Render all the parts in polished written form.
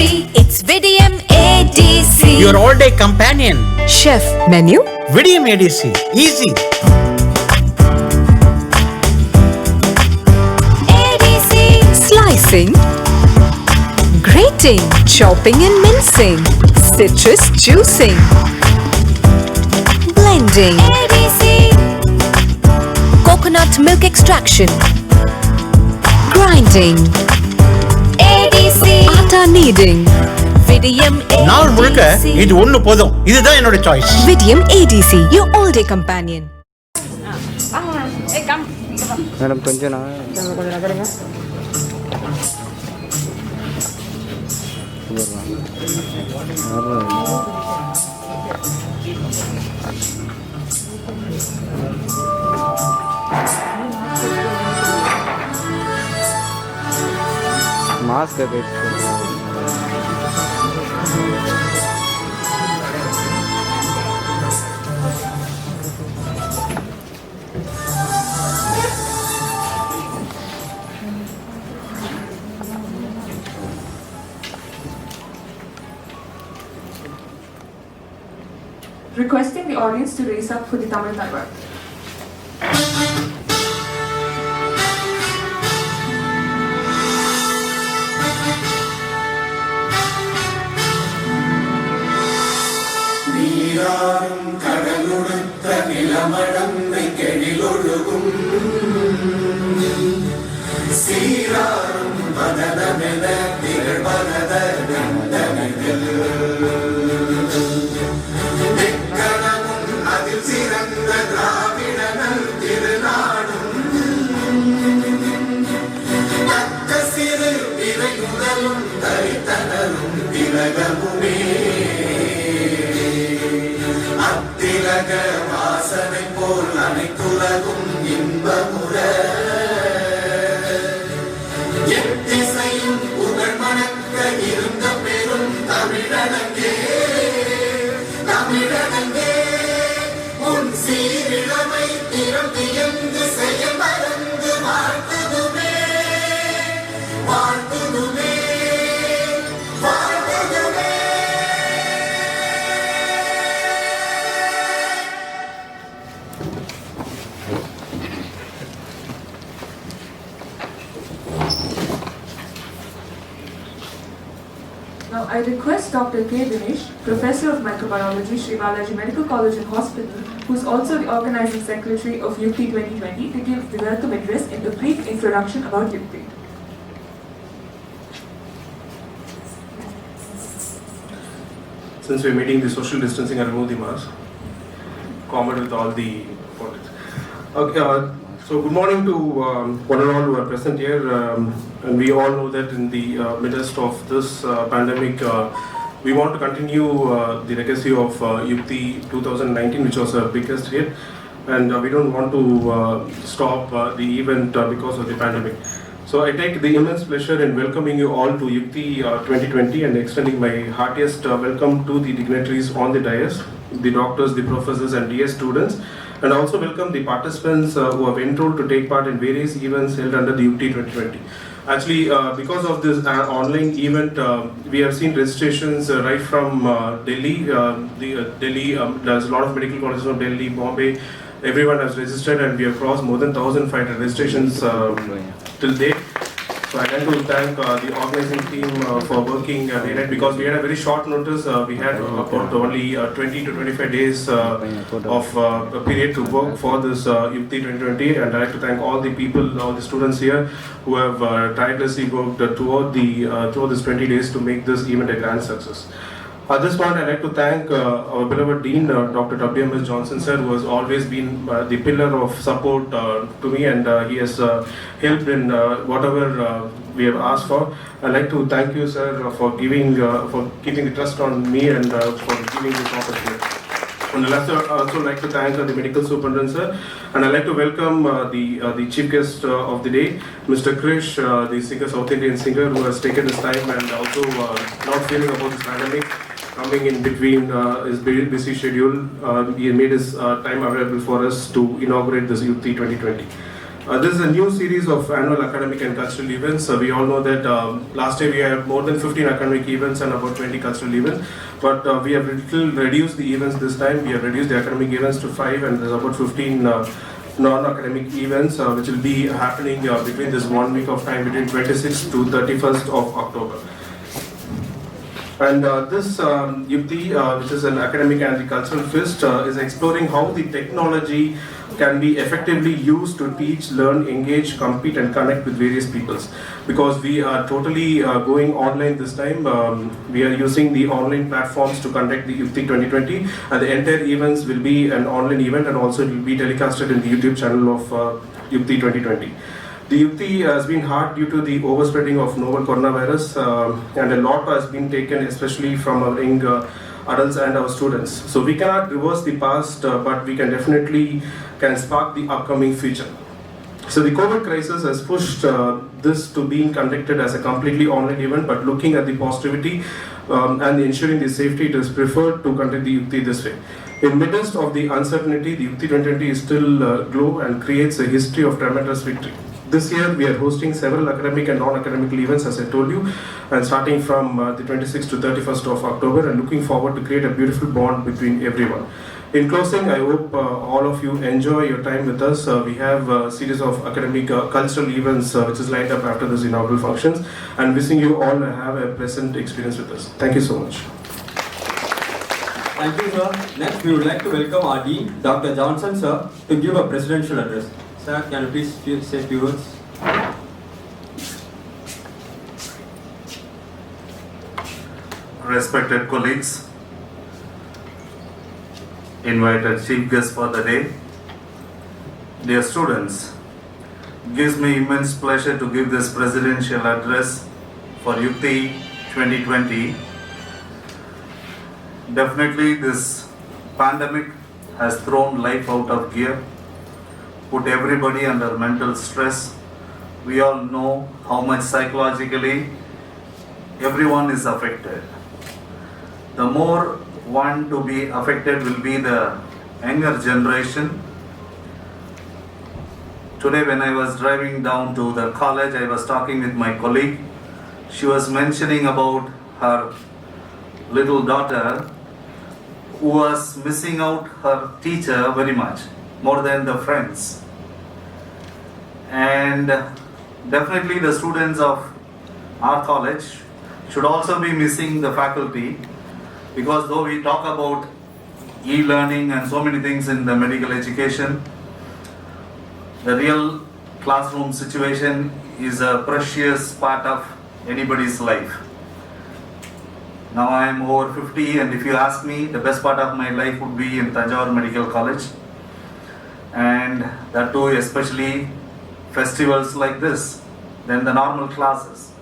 free. It's Vidiyam ADC. Your all-day companion. Chef menu. Vidiyam ADC. Easy. ADC. Slicing. Grating. Chopping and mincing. Citrus juicing. Blending. ADC. Coconut milk extraction. Grinding. ADC. Atta kneading. Vidiyam நாள் முழுக்க ADC. இது ஒண்ணு போதும். இதுதான் என்னோட choice. Vidiyam ADC, your all-day companion. Madam கொஞ்சம் mask Requesting the audience to raise up for the Tamil Nadu. நீராறும் கடலுடுத்த நிலமடந்தை கெழிலொழுகும் சீராறும் பதனமென திகழ்பரத கண்டனில் வெக்கணமும் அதில் சிறந்த திராவிடனல் திருநாடும் தக்க சிறு விரை முதலும் தரித்தனரும் திலகமுமே அத்திலக வாசனை போல் அனைத்துலகும் இன்பமுற எத்திசையும் புகழ் மணக்க இருந்த பெரும் தமிழனங்கே தமிழனங்கே உன் சீரிழமை திறம் வியந்து செயல் மறந்து வாழ்த்துதுமே வாழ்த்துதுமே வாழ்த்துதுமே. Now I request Dr. K. Dinesh, Professor of Microbiology, Sri Balaji Medical College and Hospital, who is also the Organizing Secretary of UPT 2020, to give the welcome address in a brief introduction about UPT. Since we're meeting the social distancing, I remove the mask. Common with all the politics. Okay, so good morning to one and all who are present here. And we all know that in the midst of this pandemic, we want to continue the legacy of UPT 2019, which was our biggest hit. And we don't want to stop the event because of the pandemic. So I take the immense pleasure in welcoming you all to UPT 2020 and extending my heartiest welcome to the dignitaries on the dais, the doctors, the professors and DS students, and also welcome the participants who have enrolled to take part in various events held under the UPT 2020. Actually, because of this online event, we have seen registrations right from Delhi. Delhi, there's a lot of medical colleges from Delhi, Bombay. Everyone has registered and we have crossed more than 1,500 registrations till date. So I'd like to thank the organizing team for working day night because we had a very short notice. We had about only 20 to 25 days of a period to work for this UPT 2020, and I'd like to thank all the people, all the students here who have tirelessly worked throughout this 20 days to make this event a grand success. At this point, I'd like to thank our beloved Dean, Dr. W.M.S. Johnson, sir, who has always been the pillar of support to me, and he has helped in whatever we have asked for. I'd like to thank you, sir, for keeping the trust on me and for giving this opportunity. And I'd also like to thank the medical superintendent, sir, and I'd like to welcome the chief guest of the day, Mr. Krish, the singer, South Indian singer, who has taken his time and also not feeling about this pandemic. Coming in between his very busy schedule, he made his time available for us to inaugurate this UPT 2020. This is a new series of annual academic and cultural events. We all know that last year we had more than 15 academic events and about 20 cultural events. But we have little reduced the events this time. We have reduced the academic events to 5, and there's about 15 non-academic events which will be happening between this 1 week of time, between 26th to 31st of October. And this Yukti, which is an academic and the cultural fest, is exploring how the technology can be effectively used to teach, learn, engage, compete and connect with various peoples. Because we are totally going online this time, we are using the online platforms to conduct the Yukti 2020, and the entire events will be an online event, and also it will be telecasted in the YouTube channel of Yukti 2020. The Yukti has been hard due to the overspreading of novel coronavirus, and a lot has been taken, especially from our young adults and our students. So we cannot reverse the past, but we can definitely spark the upcoming future. So the COVID crisis has pushed this to being conducted as a completely online event, but looking at the positivity and ensuring the safety, it is preferred to conduct the Yukti this way. In midst of the uncertainty, the Yukti 2020 is still glow and creates a history of tremendous victory. This year we are hosting several academic and non-academic events, as I told you, and starting from the 26th to 31st of October, and looking forward to create a beautiful bond between everyone. In closing, I hope all of you enjoy your time with us. We have a series of academic cultural events which is lined up after this inaugural functions, and wishing you all to have a pleasant experience with us. Thank you so much. Thank you, sir. Next, we would like to welcome our Dean, Dr. Johnson, sir, to give a presidential address. Sir, can you please say a few words? Respected colleagues, invited chief guest for the day, dear students, gives me immense pleasure to give this presidential address for Yukti 2020. Definitely this pandemic has thrown life out of gear, put everybody under mental stress. We all know how much psychologically everyone is affected. The more one to be affected will be the younger generation. Today when I was driving down to the college, I was talking with my colleague. She was mentioning about her little daughter who was missing out her teacher very much, more than the friends. And definitely the students of our college should also be missing the faculty, because though we talk about e-learning and so many things in the medical education, the real classroom situation is a precious part of anybody's life. Now I am over 50, and if you ask me, the best part of my life would be in Tanjore Medical College, and that too especially festivals like this than the normal classes.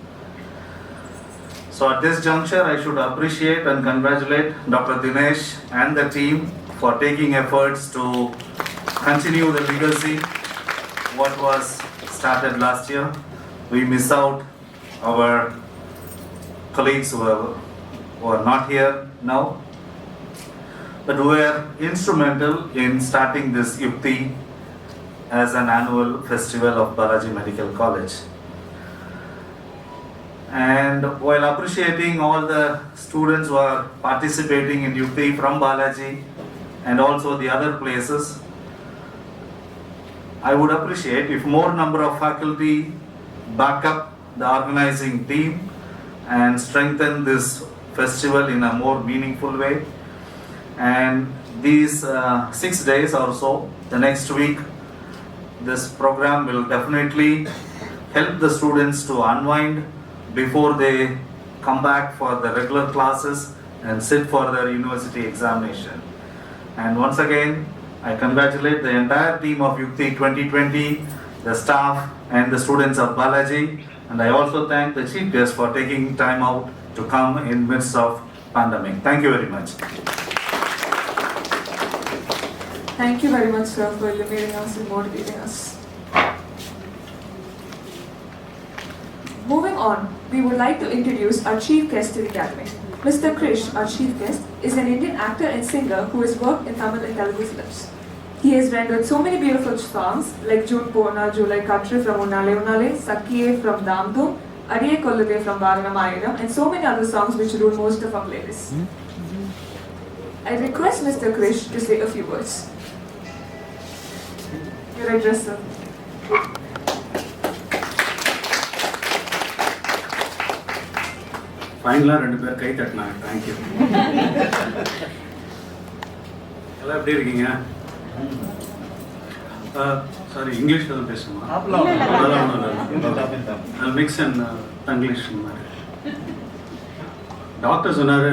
So at this juncture, I should appreciate and congratulate Dr. Dinesh and the team for taking efforts to continue the legacy what was started last year. We miss out our colleagues who are not here now, but who were instrumental in starting this Yukti as an annual festival of Balaji Medical College. And while appreciating all the students who are participating in Yukti from Balaji and also the other places, I would appreciate if more number of faculty back up the organizing team and strengthen this festival in a more meaningful way. And these 6 days or so, the next week, this program will definitely help the students to unwind before they come back for the regular classes and sit for their university examination. And once again, I congratulate the entire team of Yukti 2020, the staff and the students of Balaji, and I also thank the chief guest for taking time out to come in midst of pandemic. Thank you very much. Thank you very much, sir, for illuminating us and motivating us. Moving on, we would like to introduce our chief guest to the gathering. Mr. Krish, our chief guest, is an Indian actor and singer who has worked in Tamil and Telugu films. He has rendered so many beautiful songs like June Pona, July Katri from Unale Unale, Sakkiye from Damdum, Adiye Kollade from Varanamayam, and so many other songs which rule most of our playlists. I request Mr. Krish to say a few words. Your address, sir. ஃபைனலாக 2 பேர் கை தட்டினாங்க. Thank you. எல்லாம் எப்படி இருக்கீங்க? Sorry, இங்கிலீஷில் தான் பேசணுமா? அதெல்லாம் ஒன்றும் இல்லை. மிக்ஸ் அண்ட் தங்கிலீஷ் மாதிரி. டாக்டர் சொன்னார்,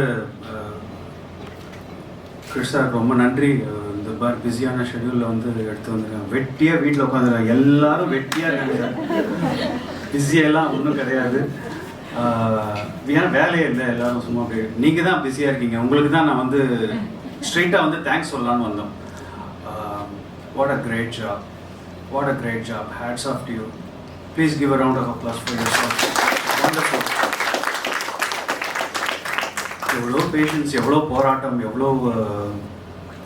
கிருஷ் சார் ரொம்ப நன்றி, இந்த பார் பிஸியான ஷெடியூலில் வந்து எடுத்து வந்துருக்காங்க. வெட்டியாக வீட்டில் உட்காந்துருக்காங்க, எல்லாரும் வெட்டியாக இருக்காங்க. பிஸியெல்லாம் ஒன்றும் கிடையாது. ஏன்னா வேலையே இல்லை, எல்லாரும் சும்மா அப்படி. நீங்கள் தான் பிஸியாக இருக்கீங்க, உங்களுக்கு தான் நான் வந்து ஸ்ட்ரெயிட்டாக வந்து தேங்க்ஸ் சொல்லலான்னு வந்தோம். What a great job, what a great job, hats off to you. Please give a round of applause for yourself. Wonderful. எவ்வளோ பேஷன்ஸ், எவ்வளோ போராட்டம், எவ்வளோ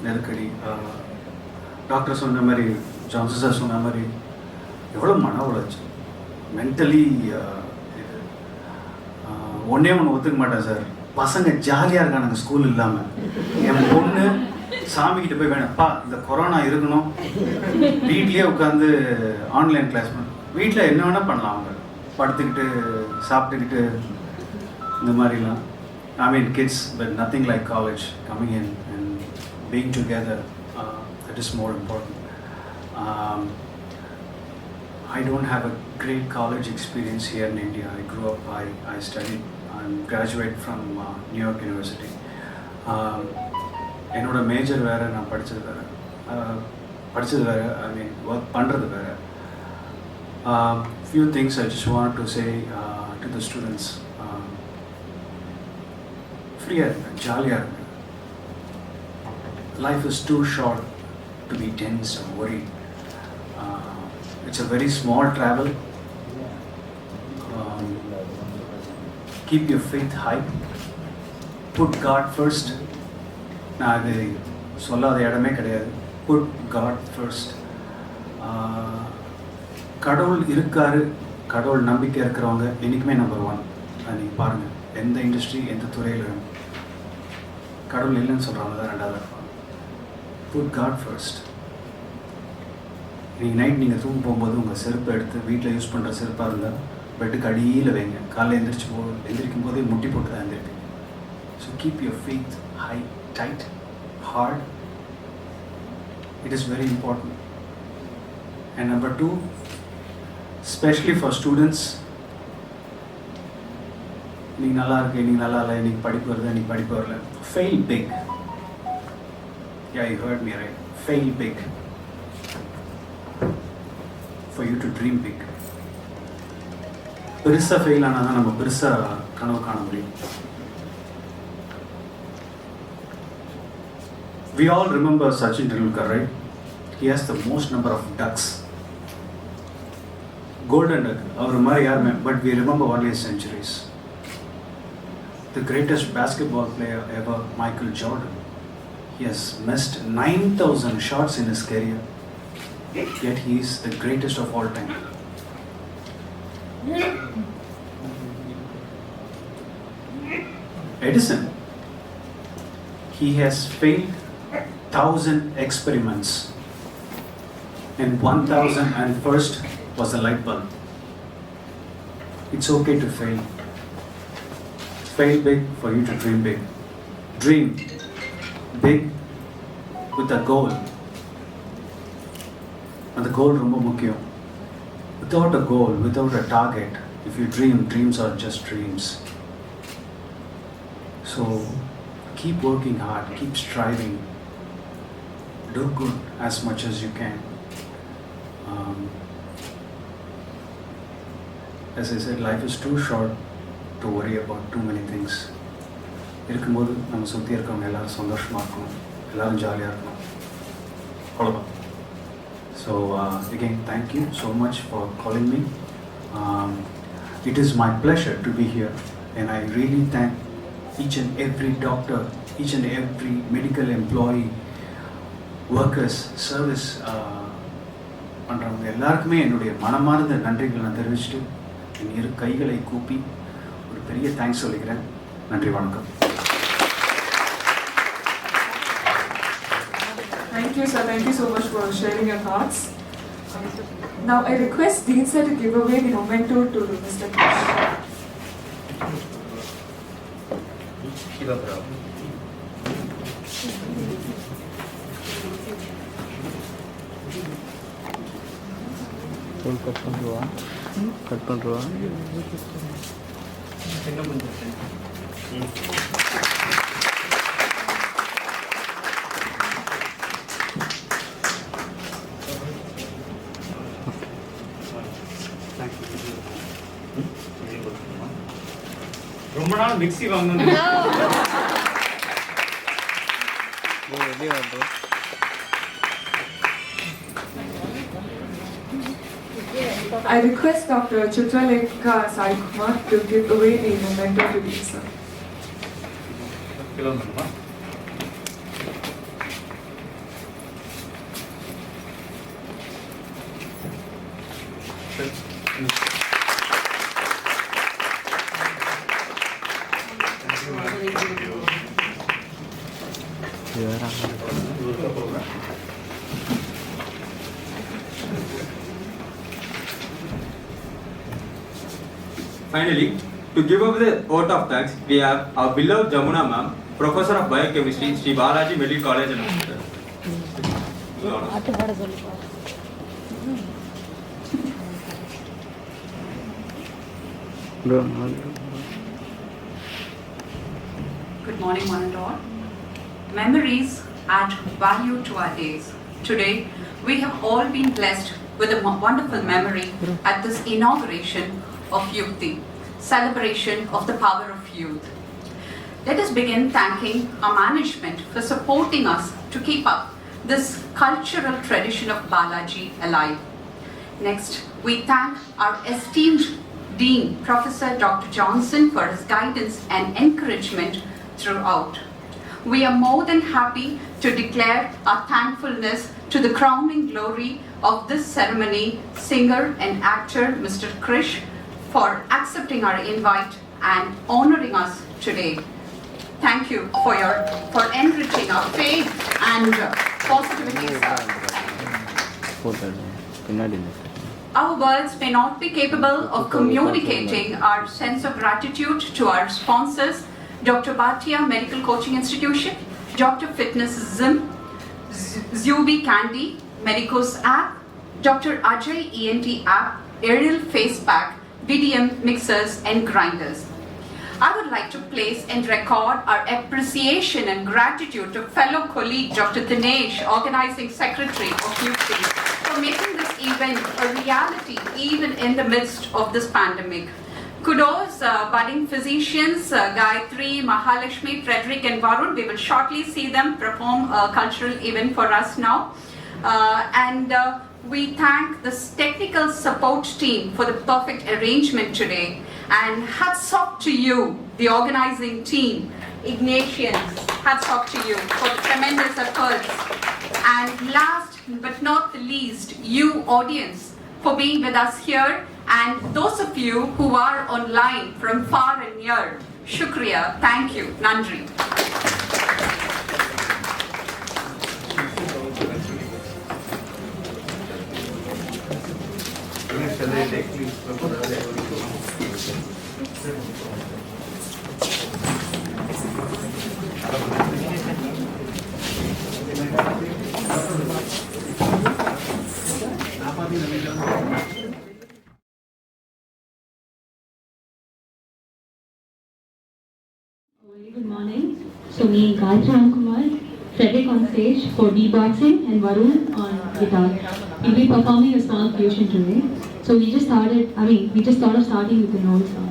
நெருக்கடி. டாக்டர் சொன்ன மாதிரி, ஜான்சன் சார் சொன்ன மாதிரி, எவ்வளோ மன உளைச்சல், மென்டலி. ஒன்றே ஒன்று ஒத்துக்க மாட்டேன் சார், பசங்க ஜாலியாக இருக்கானுங்க ஸ்கூல் இல்லாமல். என் பொண்ணு சாமிக்கிட்ட போய் வேணப்பா இந்த கொரோனா இருக்கணும், வீட்லேயே உட்காந்து ஆன்லைன் கிளாஸ் பண்ண. வீட்டில் என்ன வேணால் பண்ணலாம், அவங்க படுத்துக்கிட்டு சாப்பிட்டுக்கிட்டு இந்த மாதிரிலாம். I mean kids, but nothing like college, coming in and being together, that is more important. I don't have a great college experience here in India. I grew up, I studied, I'm graduate from New York University. என்னோட major வேறு, நான் படித்தது வேறு, ஐ mean work பண்ணுறது வேறு. Few things I just wanted to say to the students. ஃப்ரீயாக இருங்க, ஜாலியாக இருங்க. Life is too short to be tense or worried. It's a very small travel. Keep your faith high. Put God first. நான் அது சொல்லாத இடமே கிடையாது. Put God first. கடவுள் இருக்காரு, கடவுள் நம்பிக்கை இருக்கிறவங்க என்றைக்குமே நம்பர் 1. நீங்கள் பாருங்கள், எந்த இண்டஸ்ட்ரி, எந்த துறையில் கடவுள் இல்லைன்னு சொல்கிறவங்க தான் 2வது இருப்பாங்க. Put God first. நீங்கள் நைட் நீங்கள் தூங்க போகும்போது உங்கள் செருப்பை எடுத்து, வீட்டில் யூஸ் பண்ணுற செருப்பாக இருந்தால் பெட்டுக்கு அடியில் வைங்க. காலையில் எந்திரிக்கும் போதே முட்டி போட்டு தான் எழுந்திருப்பீங்க. So keep your faith high, tight, heart. It is very important. And number 2, specially for students, நீங்கள் நல்லா இருக்கு, நீங்கள் நல்லா இல்லை, இன்றைக்கி படிப்பு வருது, இன்றைக்கி படிப்பு வரல. Fail big. Yeah, you heard me right. Fail big. For you to dream big. பெருசாக ஃபெயில் ஆனால் தான் நம்ம பெருசாக கனவு காண முடியும். We all remember Sachin Tendulkar, right? He has the most number of ducks. Golden duck. அவர் மாதிரி யாருமே, but we remember only his centuries. The greatest basketball player ever, Michael Jordan. He has missed 9,000 shots in his career, yet he is the greatest of all time. Edison, he has failed 1,000 experiments, and 1,001st was the light bulb. It's okay to fail. Fail big for you to dream big. Dream big with a goal. And the goal ரொம்ப முக்கியம். Without a goal, without a target, if you dream, dreams are just dreams. So keep working hard, keep striving, do good as much as you can. As I said, life is too short to worry about too many things. இருக்கும்போது நம்ம சுற்றி இருக்கவங்க எல்லோரும் சந்தோஷமாக இருக்கணும், எல்லோரும் ஜாலியாக இருக்கணும், அவ்வளோதான். So again, thank you so much for calling me. It is my pleasure to be here, and I really thank each and every doctor, each and every medical employee workers service பண்ணுறவங்க எல்லாருக்குமே என்னுடைய மனமார்ந்த நன்றிகள் நான் தெரிவிச்சுட்டு என் இரு கைகளை கூப்பி ஒரு பெரிய தேங்க்ஸ் சொல்லிக்கிறேன். நன்றி, வணக்கம். Thank you, sir. Thank you so much for sharing your thoughts. Now, I request Dean sir to give away the memento to Mr. Krish. Cut பண்ணுறவா ரொம்ப நாள் மிக்ஸி வாங்கணும். வெளியே வந்து I request Dr. Chitralekha Sai Kumar to give away the memento to Dean sir. Finally, to give up the vote of thanks, we have our beloved Jamuna ma'am, Professor of Biochemistry, Sri Balaji Medical College and Hospital. Good morning, one and all. Memories add value to our days. Today, we have all been blessed with a wonderful memory at this inauguration of Yukti, celebration of the power of youth. Let us begin thanking our management for supporting us to keep up this cultural tradition of Balaji alive. Next, we thank our esteemed Dean, Professor Dr. Johnson, for his guidance and encouragement throughout. We are more than happy to declare our thankfulness to the crowning glory of this ceremony, singer and actor Mr. Krish, for accepting our invite and honoring us today. Thank you for enriching our faith and positivity, sir. Our words may not be capable of communicating our sense of gratitude to our sponsors, Dr. Bhatia Medical Coaching Institution, Dr. Fitness Zim, Zubi Candy, Medicos app, Dr. Ajay ENT app, Aerial Face Pack, VDM mixers and grinders. I would like to place and record our appreciation and gratitude to fellow colleague Dr. Dinesh, Organizing Secretary of UP, for making this event a reality even in the midst of this pandemic. Kudos, budding physicians, Gayatri, Mahalakshmi, Frederick and Varun. We will shortly see them perform a cultural event for us now. We thank this technical support team for the perfect arrangement today. And hats off to you, the organizing team, Ignatians, hats off to you for the tremendous efforts. And last but not the least, you audience, for being with us here, and those of you who are online from far and near, Shukriya, thank you, Nandri. Good morning. So me, Gayatri Kumar, Frederick on stage for beatboxing and Varun on guitar. We'll be performing a song fusion today. So we just thought of starting with an old song.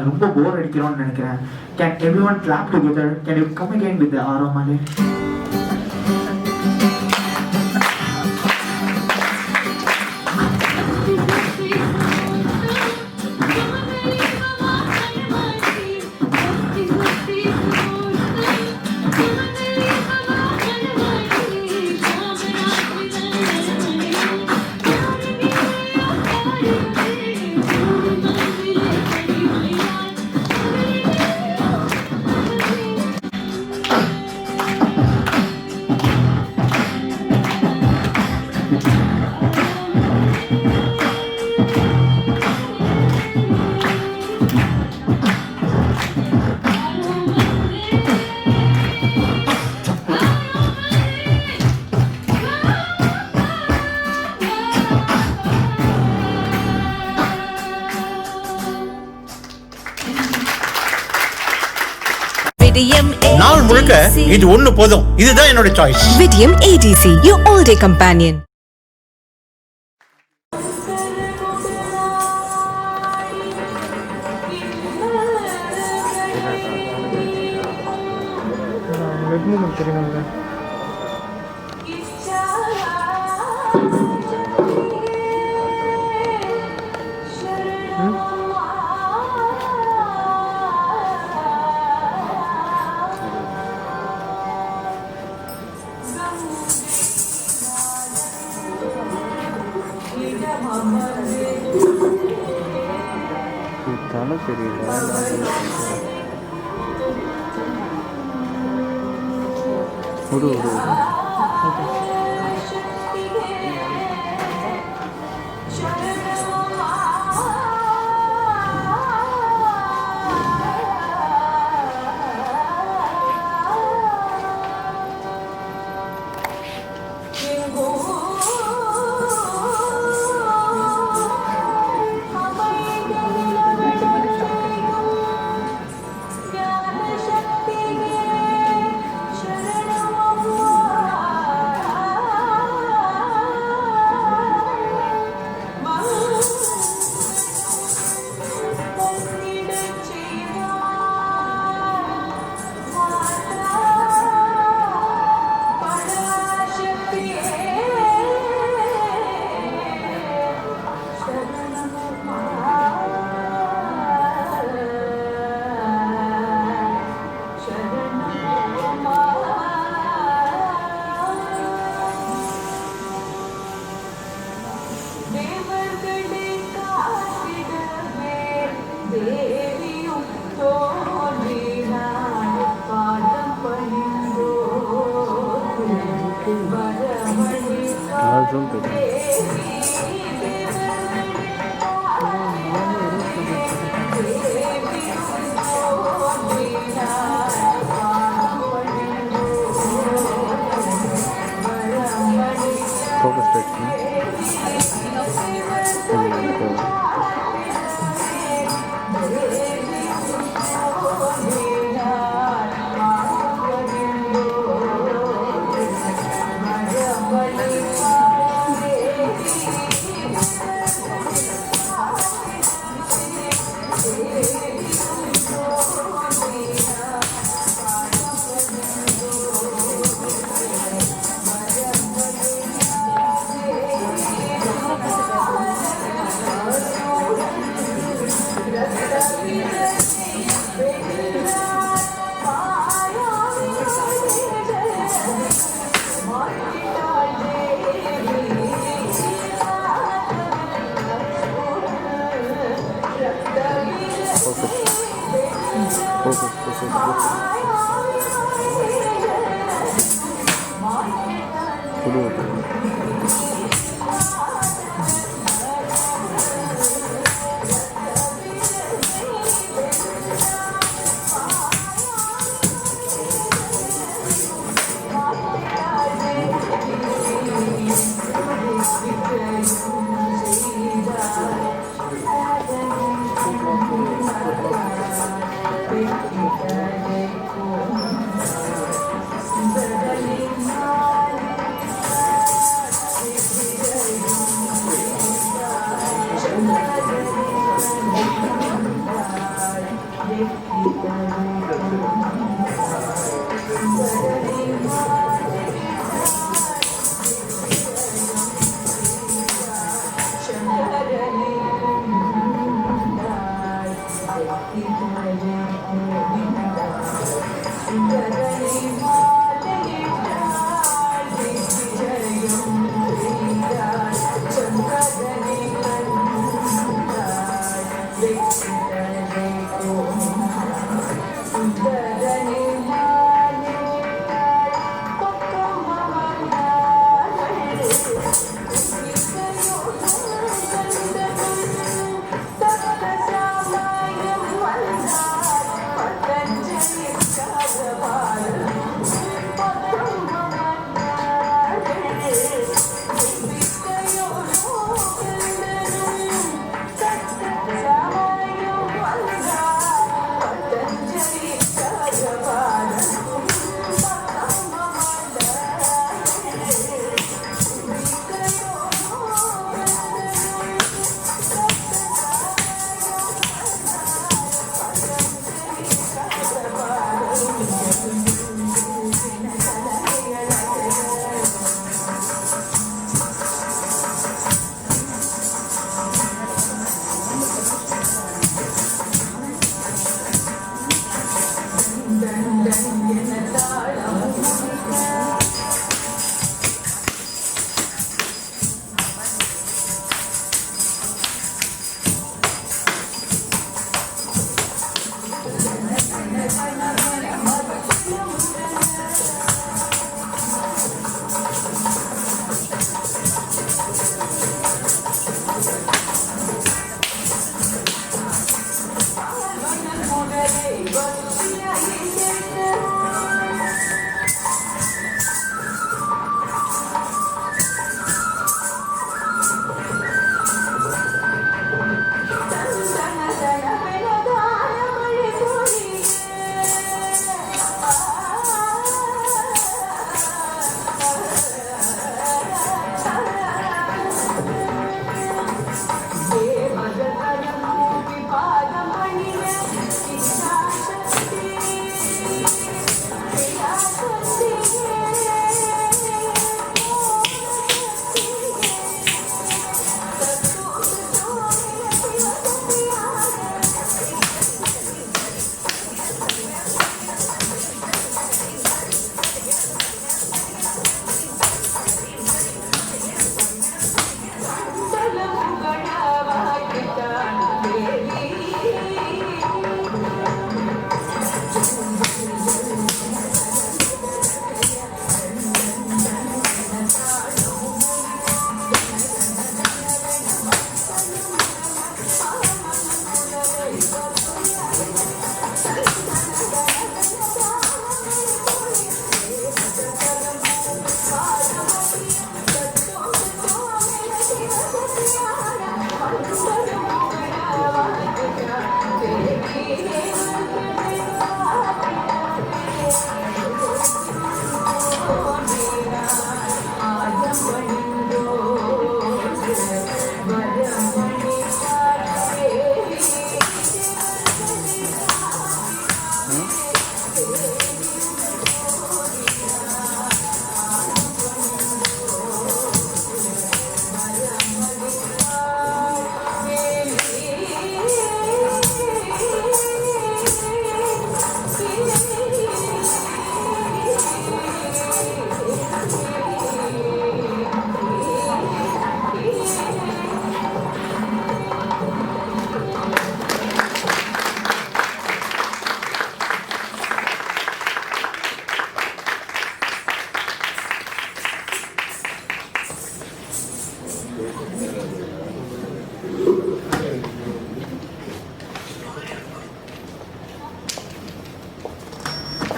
ரொம்ப போர் அடிக்கிறோம்னு நினைக்கிறேன். Can everyone clap together? Can you come again with the Aromale? நாள் முழுக்க இது ஒண்ணு போதும். இதுதான் என்னோட choice. Vidiyam ADC, your all-day companion. தலை தெரியல ஒரு Lazım dedi. Focus section.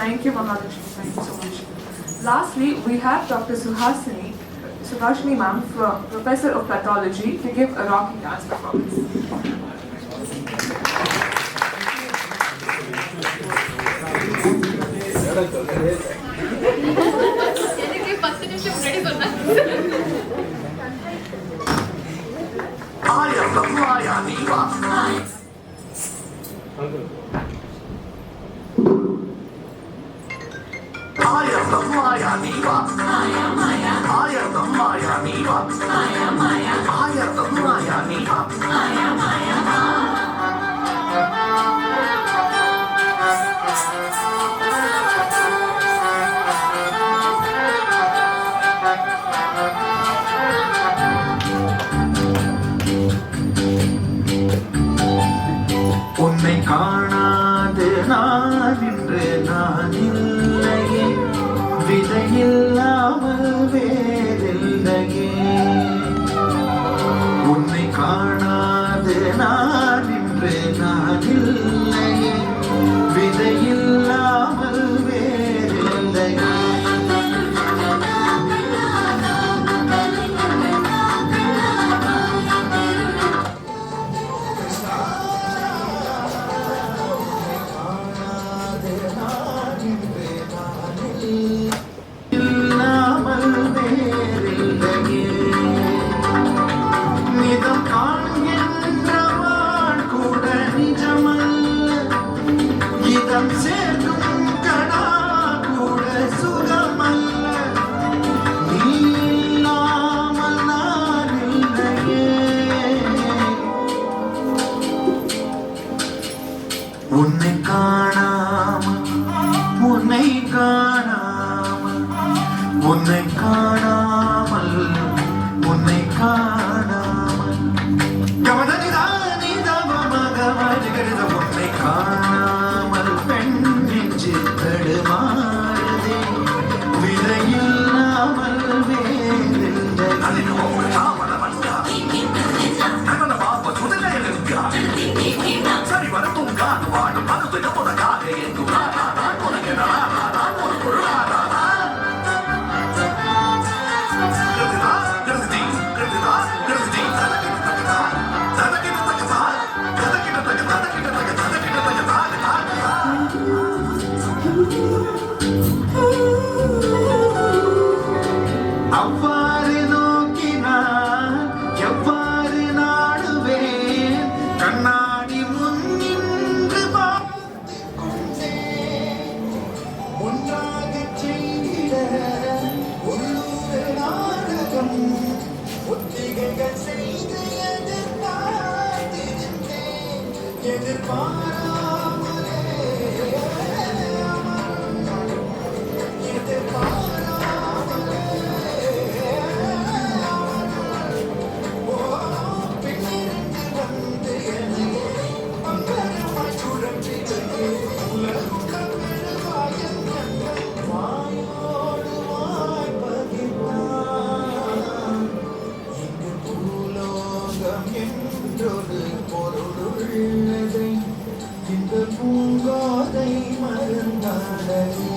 Thank you, Mahalakshmi. Thank you so much. Lastly, we have Dr. Subhashini ma'am, Professor of Pathology, to give a rocking dance performance. உன்னை காணாது நான் இன்று நான் இல்லையே, விதையில்லாமல் வேறில்லையே. உன்னை காணாது நான் இன்று நான் இல்லையே, விதையில்லாமல் வேறில்லையே. உன்னை காணாமல் உன்னை காணாமல் உன்னை காணாமல் உன்னை காணாமல் உன்னை காணாமல் பெண் நெஞ்சு தடுமாறுதே, விதையில்லாமல் சரி வரக்கும் காது வாடும் மனது உனக்காக எங்கும் உனக்கு அவ்வாறு நோக்கினான் எவ்வாறு நாடுவேன், கண்ணாடி முன்னின்று பார்த்துக் கொண்டேன். ஒன்றாக செய்திட உள்ளூர் நாடகம் ஒத்திகைகள் செய்து எதிர்பார்த்திருந்தேன். எதிர்பாராமலே இந்த பூங்கோதை மறந்தாடவே.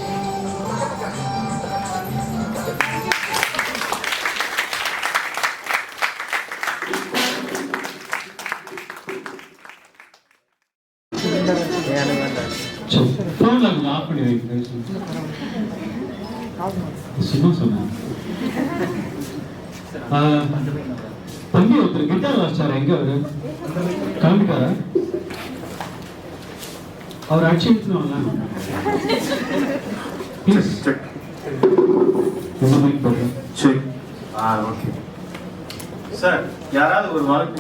ஆஃப் பண்ணி வைக்கிறேன் சும்மா சொன்னேன். தம்பி ஒருத்தர் கிட்டார் வாசிச்சார், எங்க அவரு கிளம்பிட்டாரா? அவர் அடிச்சுட்டுல ப்ளீஸ் சரி. ஓகே சார், யாராவது ஒரு வாழ்க்கை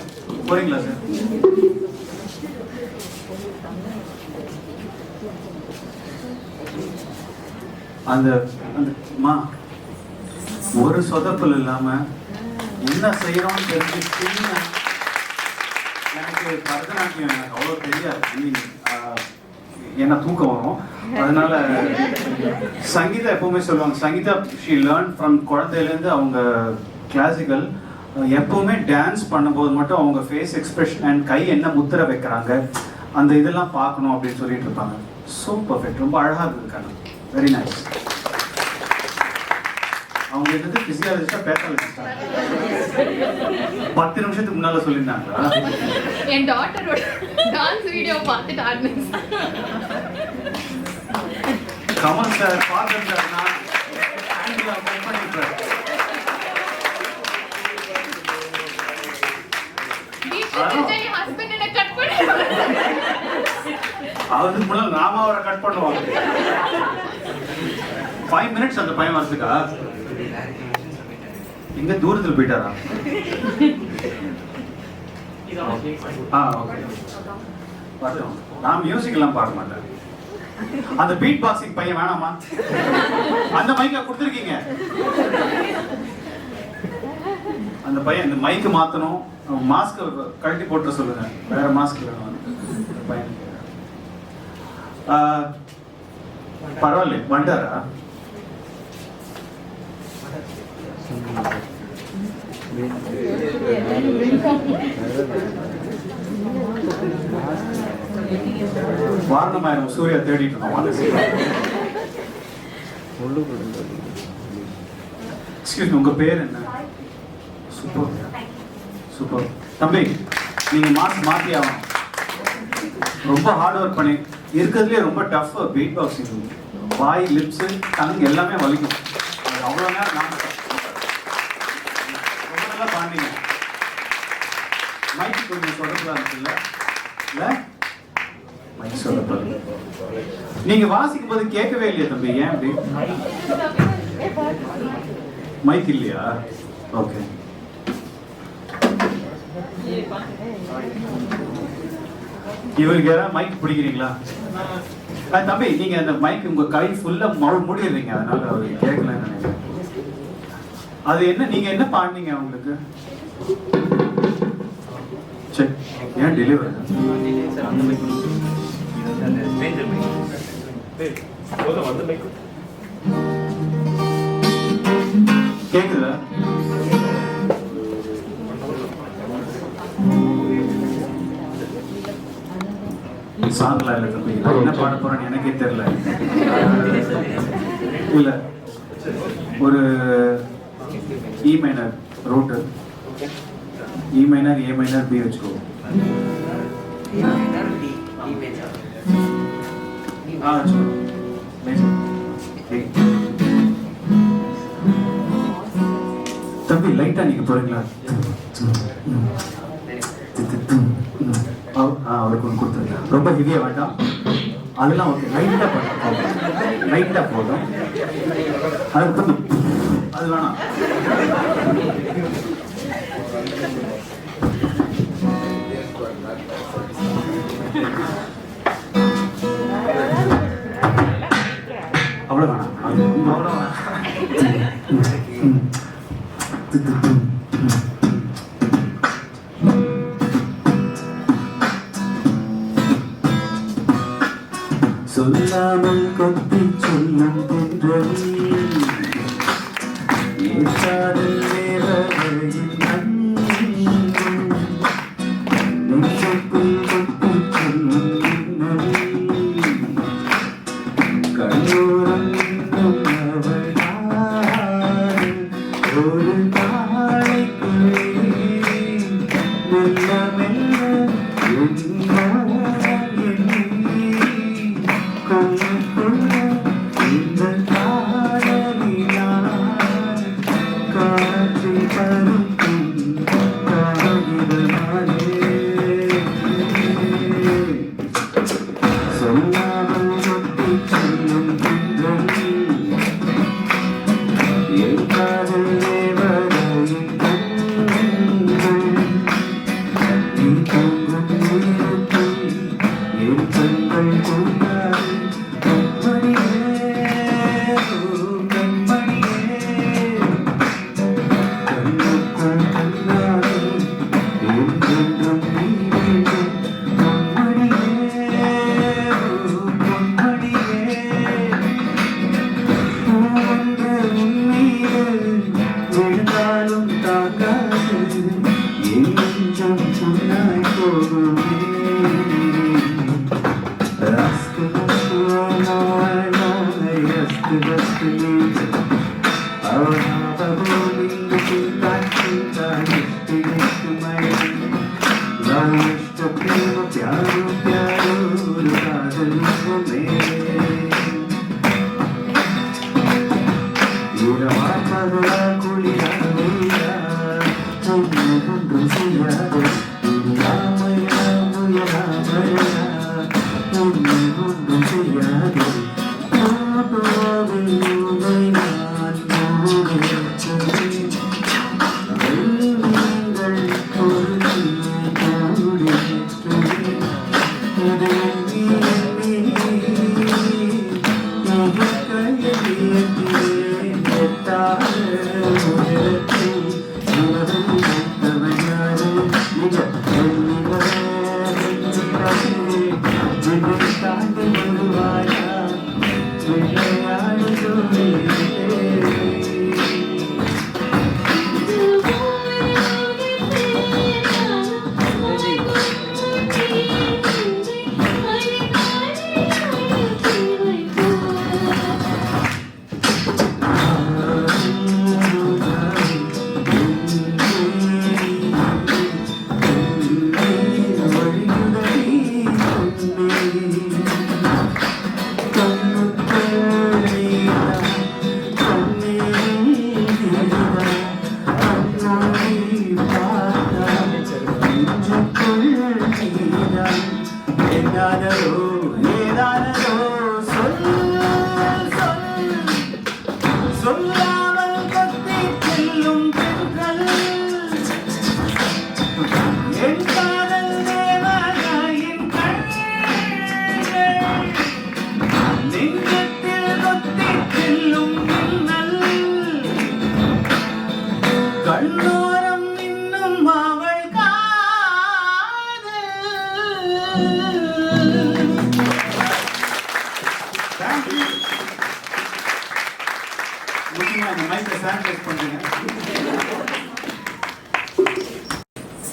போறீங்களா சார்? அந்த மா ஒரு சொதப்பல் இல்லாம என்ன செய்யறோம்னு தெரிஞ்சுட்டு எனக்கு பரதநாட்டியம் எனக்கு அவ்வளோ தெரியாது. என்ன தூக்கம் வரும். அதனால சங்கீதா எப்பவுமே சொல்லுவாங்க, சங்கீதா ஷீ லேர்ன் ஃப்ரம் குழந்தையிலேருந்து அவங்க கிளாசிக்கல். எப்பவுமே டான்ஸ் பண்ணும்போது மட்டும் அவங்க ஃபேஸ் எக்ஸ்பிரஷன் அண்ட் கை என்ன முத்திரை வைக்கிறாங்க அந்த இதெல்லாம் பார்க்கணும் அப்படின்னு சொல்லிட்டு இருப்பாங்க. ஸோ பர்ஃபெக்ட், ரொம்ப அழகாக இருக்காங்க. Very nice. அவங்க என்னது பிசியாலஜிஸ்டா பேத்தாலஜிஸ்டா 10 நிமிஷத்துக்கு முன்னால சொல்லியிருந்தாங்களா? என் டாட்டரோட டான்ஸ் வீடியோ பார்த்துட்டு ஆடினேன். கமல் சார் ஃபாதர் சார் நான் ஆங்கிலா பண்ணிட்டேன். அதுக்கு முன்னாடி நாம அவரை கட் பண்ணுவாங்க. 5 minutes அந்த பையன் வரதுக்கா? எங்க தூரத்தில் போயிட்டாரா? ஓகே. பார்த்தோம். நான் மியூசிக் எல்லாம் பாட மாட்டேன். அந்த பீட் பாக்ஸிங் பையன் வேணாமா? அந்த மைக்கை கொடுத்துருக்கீங்க. அந்த பையன் இந்த மைக்கு மாத்தணும். மாஸ்க் கழட்டி போட்டு சொல்லுங்க. வேற மாஸ்க் வேணும் பையன். பரவாயில்ல வண்டாரா? வாரணமாயிரம் சூர்யா தேடிட்டு இருக்கோம். எக்ஸ்கியூஸ் உங்க பேர் என்ன? Super super. தம்பி நீங்க மாஸ்க் மாத்தி ஆகணும். ரொம்ப ஹார்ட் ஒர்க் பண்ணி இருக்கிறதுலே ரொம்ப டஃப் பீட் பாக்ஸிங். வாய் லிப்ஸ் டங் எல்லாமே வலிக்கும். அது அவ்வளோ நேரம் நான் ரொம்ப நல்லா பாண்டிங்க. மைக்கு கொஞ்சம் சொதப்பலா இருக்குல்ல? இல்லை மைக் சொதப்பல. நீங்க வாசிக்கும் போது கேட்கவே இல்லையா தம்பி? ஏன் அப்படி? மைக் இல்லையா? ஓகே. இவருக்கு யாராவது மைக் பிடிக்கிறீங்களா? தம்பி நீங்க அந்த மைக் உங்க கை ஃபுல்லா மூடிடுறீங்க, அதனால அவர் கேட்கலன்னு நினைக்கிறேன். அது என்ன நீங்க என்ன பாடுனீங்க அவங்களுக்கு? சரி ஏன் டெலிவரி கேக்குதா? சாங்லாம் இல்லை தம்பி. நான் என்ன பாட போறேன்னு எனக்கே தெரியல. இல்ல ஒரு E minor root, E minor A minor B வச்சுக்கோ. தம்பி லைட்டா நீங்க போறீங்களா? அவருக்கு ஒன்று கொடுத்துருங்க. ரொம்ப ஹெவியா வேண்டாம். அதெல்லாம் ஓகே. லைட்டா பண்ணுங்க. லைட்டா போதும். அது வேணாம். அவ்வளோ வேணாம். அவ்வளோ வேணாம். சொல்லாமல் கொத்தி சொல்லும் தென்றல் ஏற்காதல் வேறையில் நெஞ்சுக்குள் கொத்தி சொல்லும் பின்னல் கண்ணோரம் இன்னும் அவள்தான் ஒரு நாளைக்குள்ளே மெல்ல மெல்ல இந்த காதலினால் காற்றை பருக்கும் காகிதமானே சொல்லாமல் கொத்தி சொல்லும் பின்றல் என் காதல் தேவதையின் கண்கள் நீ தங்கும் நேரத்தில் என் கண்கள் கொண்டாடி விழுந்தாலும் தாக்காது என் நெஞ்சம் புண்ணாய் போகுமே. Asking us to know I know प्यारो प्यारो काजल में இரவாப்பகலா குளிராமையா ஒன்றும் செய்யாது ராமையா முயலாமையா ஒன்றும் செய்யாது பாபாவில் உன்னை நான் மூடியிருக்கிறேன் வெள்ளங்கள் பொருளியை கூடியிருக்கிறேன் இதை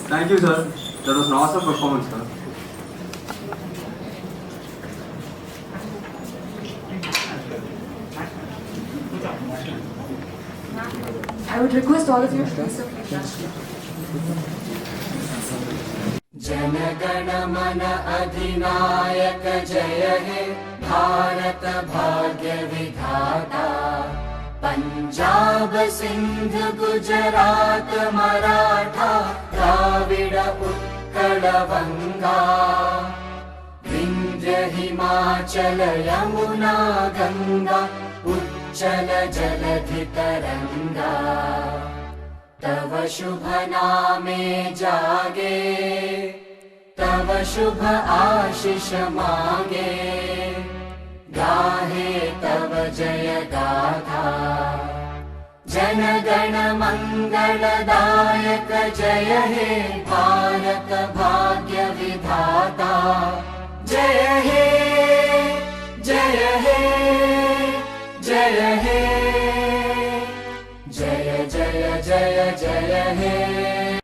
Thank you, sir. That was an awesome performance, sir. I would request all of you to please submit. जनगण मन अधिनायक जय हे भारत भाग्य विधाता पंजाब सिंध गुजरात मराठा द्राविड उत्कल बंगा विंध्य हिमाचल यमुना गंगा उच्चल जलधि तरंगा तव शुभ नामे जागे तव शुभ आशीष मागे गाहे तव जय गाथा जन गण मंगलदायक जय हे भारत भाग्य विधाता जय हे जय हे जय हे जय जय जय जय हे